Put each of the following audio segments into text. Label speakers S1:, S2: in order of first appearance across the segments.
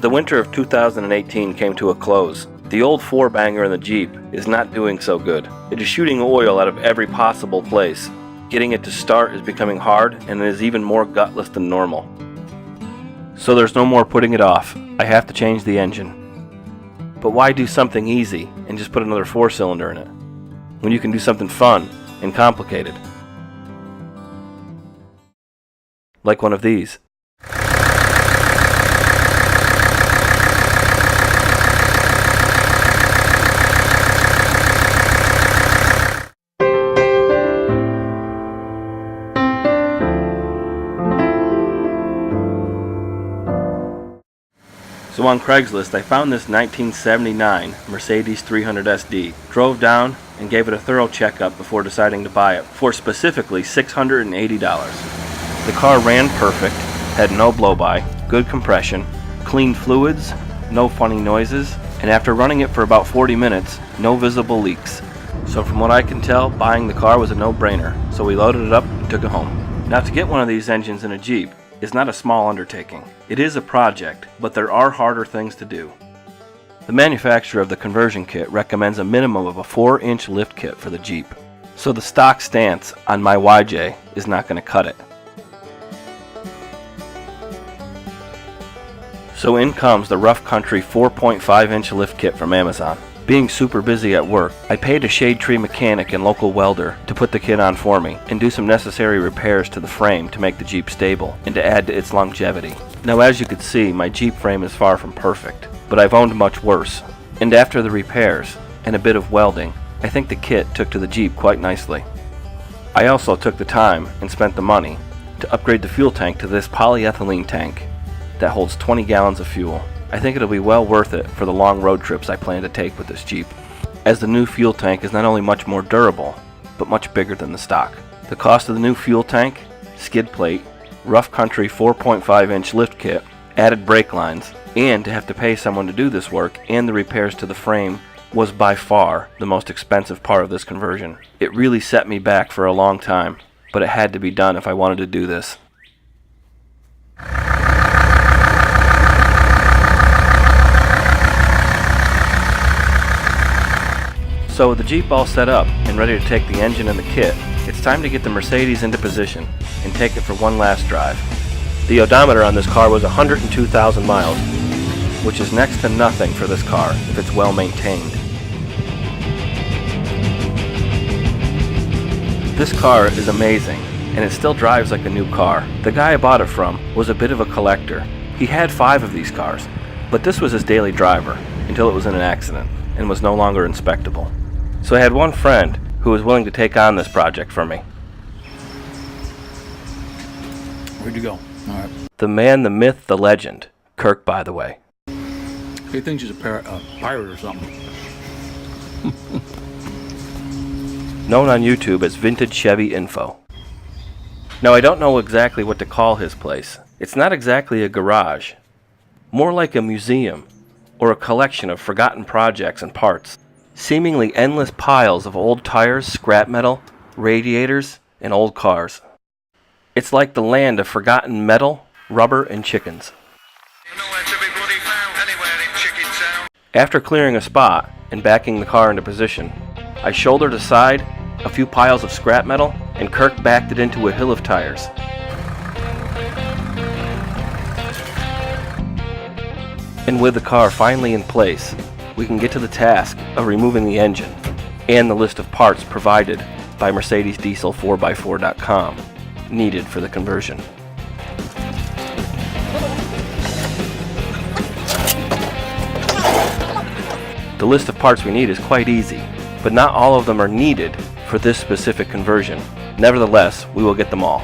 S1: the winter of 2018 came to a close, the old four-banger in the Jeep is not doing so good. It is shooting oil out of every possible place. Getting it to start is becoming hard, and it is even more gutless than normal. So there's no more putting it off. I have to change the engine. But why do something easy and just put another four-cylinder in it, when you can do something fun and complicated? Like one of these. So on Craigslist, I found this 1979 Mercedes 300 SD, drove down and gave it a thorough checkup before deciding to buy it for specifically $680. The car ran perfect, had no blow-by, good compression, clean fluids, no funny noises, and after running it for about 40 minutes, no visible leaks. So from what I can tell, buying the car was a no-brainer, so we loaded it up and took it home. Now to get one of these engines in a Jeep is not a small undertaking. It is a project, but there are harder things to do. The manufacturer of the conversion kit recommends a minimum of a 4-inch lift kit for the Jeep, so the stock stance on my YJ is not going to cut it. So in comes the Rough Country 4.5-inch lift kit from Amazon. Being super busy at work, I paid a shade tree mechanic and local welder to put the kit on for me and do some necessary repairs to the frame to make the Jeep stable and to add to its longevity. Now as you can see, my Jeep frame is far from perfect, but I've owned much worse. And after the repairs and a bit of welding, I think the kit took to the Jeep quite nicely. I also took the time and spent the money to upgrade the fuel tank to this polyethylene tank that holds 20 gallons of fuel. I think it'll be well worth it for the long road trips I plan to take with this Jeep, as the new fuel tank is not only much more durable, but much bigger than the stock. The cost of the new fuel tank, skid plate, Rough Country 4.5-inch lift kit, added brake lines, and to have to pay someone to do this work and the repairs to the frame was by far the most expensive part of this conversion. It really set me back for a long time, but it had to be done if I wanted to do this. So with the Jeep all set up and ready to take the engine and the kit, it's time to get the Mercedes into position and take it for one last drive. The odometer on this car was 102,000 miles, which is next to nothing for this car if it's well maintained. This car is amazing, and it still drives like a new car. The guy I bought it from was a bit of a collector. He had 5 of these cars, but this was his daily driver until it was in an accident and was no longer inspectable. So I had one friend who was willing to take on this project for me.
S2: Where'd you go? All right.
S1: The man, the myth, the legend. Kirk, by the way.
S2: He thinks he's a pirate or something.
S1: Known on YouTube as Vintage Chevy Info. Now I don't know exactly what to call his place. It's not exactly a garage. More like a museum or a collection of forgotten projects and parts. Seemingly endless piles of old tires, scrap metal, radiators, and old cars. It's like the land of forgotten metal, rubber, and chickens. After clearing a spot and backing the car into position, I shouldered aside a few piles of scrap metal and Kirk backed it into a hill of tires. And with the car finally in place, we can get to the task of removing the engine and the list of parts provided by MercedesDiesel4x4.com needed for the conversion. The list of parts we need is quite easy, but not all of them are needed for this specific conversion. Nevertheless, we will get them all.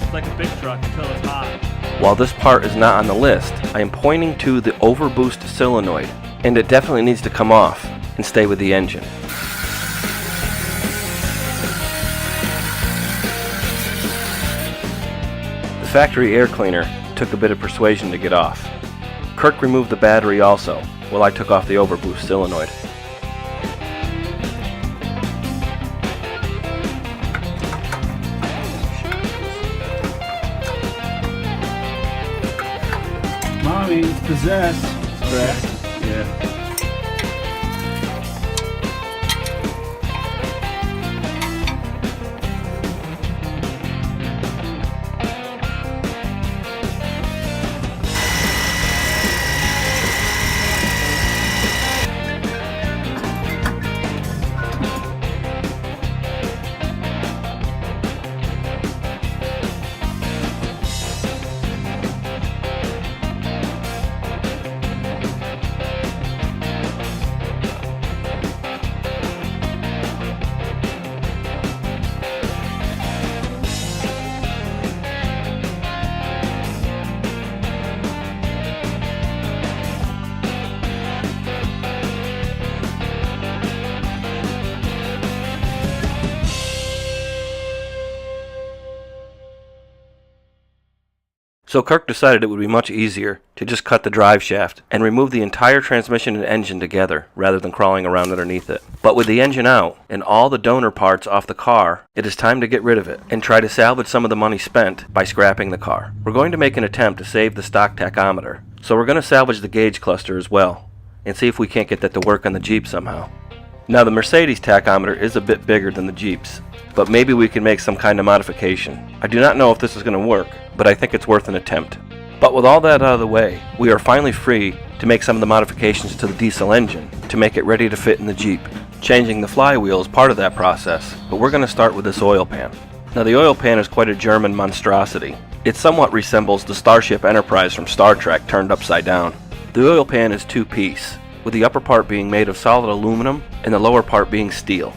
S3: It's like a big truck until it's hot.
S1: While this part is not on the list, I am pointing to the overboost solenoid, and it definitely needs to come off and stay with the engine. The factory air cleaner took a bit of persuasion to get off. Kirk removed the battery also, while I took off the overboost solenoid.
S3: means possessed.
S2: Correct.
S3: Yeah.
S1: So Kirk decided it would be much easier to just cut the drive shaft and remove the entire transmission and engine together rather than crawling around underneath it. But with the engine out and all the donor parts off the car, it is time to get rid of it and try to salvage some of the money spent by scrapping the car. We're going to make an attempt to save the stock tachometer, so we're going to salvage the gauge cluster as well and see if we can't get that to work on the Jeep somehow. Now the Mercedes tachometer is a bit bigger than the Jeep's, but maybe we can make some kind of modification. I do not know if this is going to work, but I think it's worth an attempt. But with all that out of the way, we are finally free to make some of the modifications to the diesel engine to make it ready to fit in the Jeep. Changing the flywheel is part of that process, but we're going to start with this oil pan. Now the oil pan is quite a German monstrosity. It somewhat resembles the Starship Enterprise from Star Trek turned upside down. The oil pan is two-piece, with the upper part being made of solid aluminum and the lower part being steel.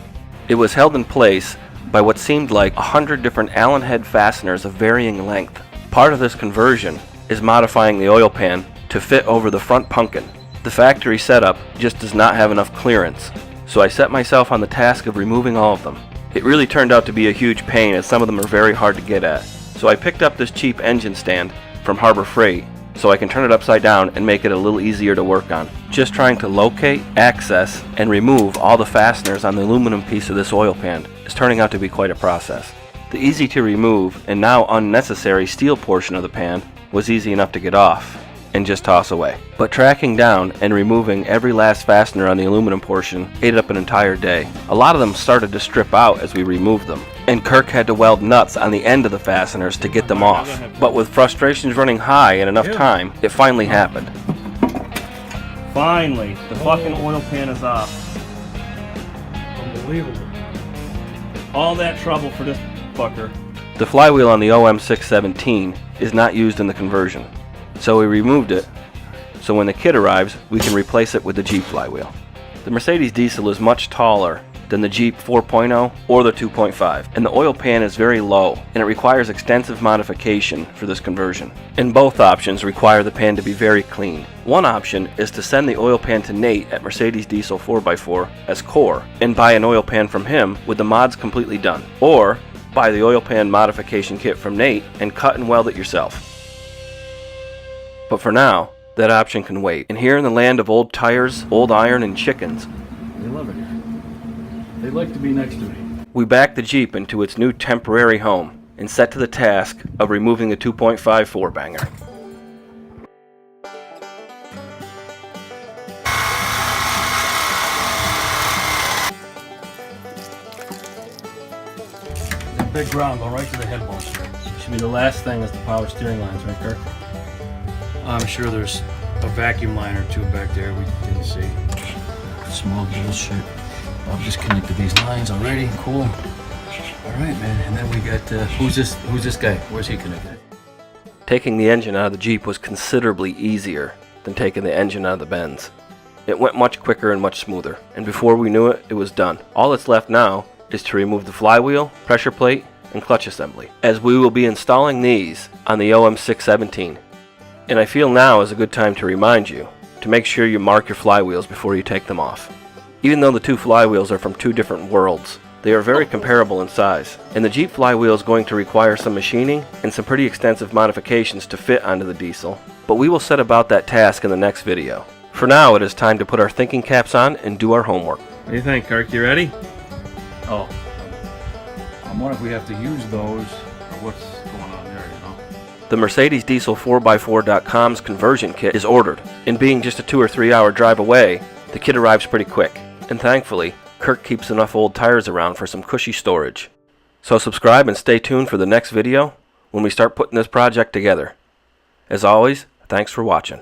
S1: It was held in place by what seemed like 100 different Allen head fasteners of varying length. Part of this conversion is modifying the oil pan to fit over the front pumpkin. The factory setup just does not have enough clearance, so I set myself on the task of removing all of them. It really turned out to be a huge pain, as some of them are very hard to get at. So I picked up this cheap engine stand from Harbor Freight so I can turn it upside down and make it a little easier to work on. Just trying to locate, access, and remove all the fasteners on the aluminum piece of this oil pan is turning out to be quite a process. The easy to remove and now unnecessary steel portion of the pan was easy enough to get off and just toss away. But tracking down and removing every last fastener on the aluminum portion ate up an entire day. A lot of them started to strip out as we removed them, and Kirk had to weld nuts on the end of the fasteners to get them off. But with frustrations running high and enough time, it finally happened.
S3: Finally, the fucking oil pan is off.
S2: Unbelievable.
S3: All that trouble for this fucker.
S1: The flywheel on the OM617 is not used in the conversion, so we removed it, so when the kit arrives, we can replace it with the Jeep flywheel. The Mercedes diesel is much taller than the Jeep 4.0 or the 2.5, and the oil pan is very low, and it requires extensive modification for this conversion. And both options require the pan to be very clean. One option is to send the oil pan to Nate at Mercedes Diesel 4x4 as core, and buy an oil pan from him with the mods completely done. Or buy the oil pan modification kit from Nate and cut and weld it yourself. But for now, that option can wait. And here in the land of old tires, old iron, and chickens,
S2: They love it here. They like to be next to me.
S1: we back the Jeep into its new temporary home and set to the task of removing the 2.5 4-banger.
S2: The big ground going right to the head bolster.
S3: Should be the last thing is the power steering lines, right, Kirk?
S2: I'm sure there's a vacuum line or two back there we didn't see. Small bullshit. I've just connected these lines already. Cool. All right, man. And then we got who's this guy? Where's he connected?
S1: Taking the engine out of the Jeep was considerably easier than taking the engine out of the Benz. It went much quicker and much smoother, and before we knew it, it was done. All that's left now is to remove the flywheel, pressure plate, and clutch assembly, as we will be installing these on the OM617. And I feel now is a good time to remind you to make sure you mark your flywheels before you take them off. Even though the two flywheels are from two different worlds, they are very comparable in size, and the Jeep flywheel is going to require some machining and some pretty extensive modifications to fit onto the diesel, but we will set about that task in the next video. For now, it is time to put our thinking caps on and do our homework.
S3: What do you think, Kirk? You ready?
S2: Oh. I'm wondering if we have to use those or what's going on there, you know?
S1: The MercedesDiesel4x4.com's conversion kit is ordered, and being just a 2 or 3 hour drive away, the kit arrives pretty quick. And thankfully, Kirk keeps enough old tires around for some cushy storage. So subscribe and stay tuned for the next video when we start putting this project together. As always, thanks for watching.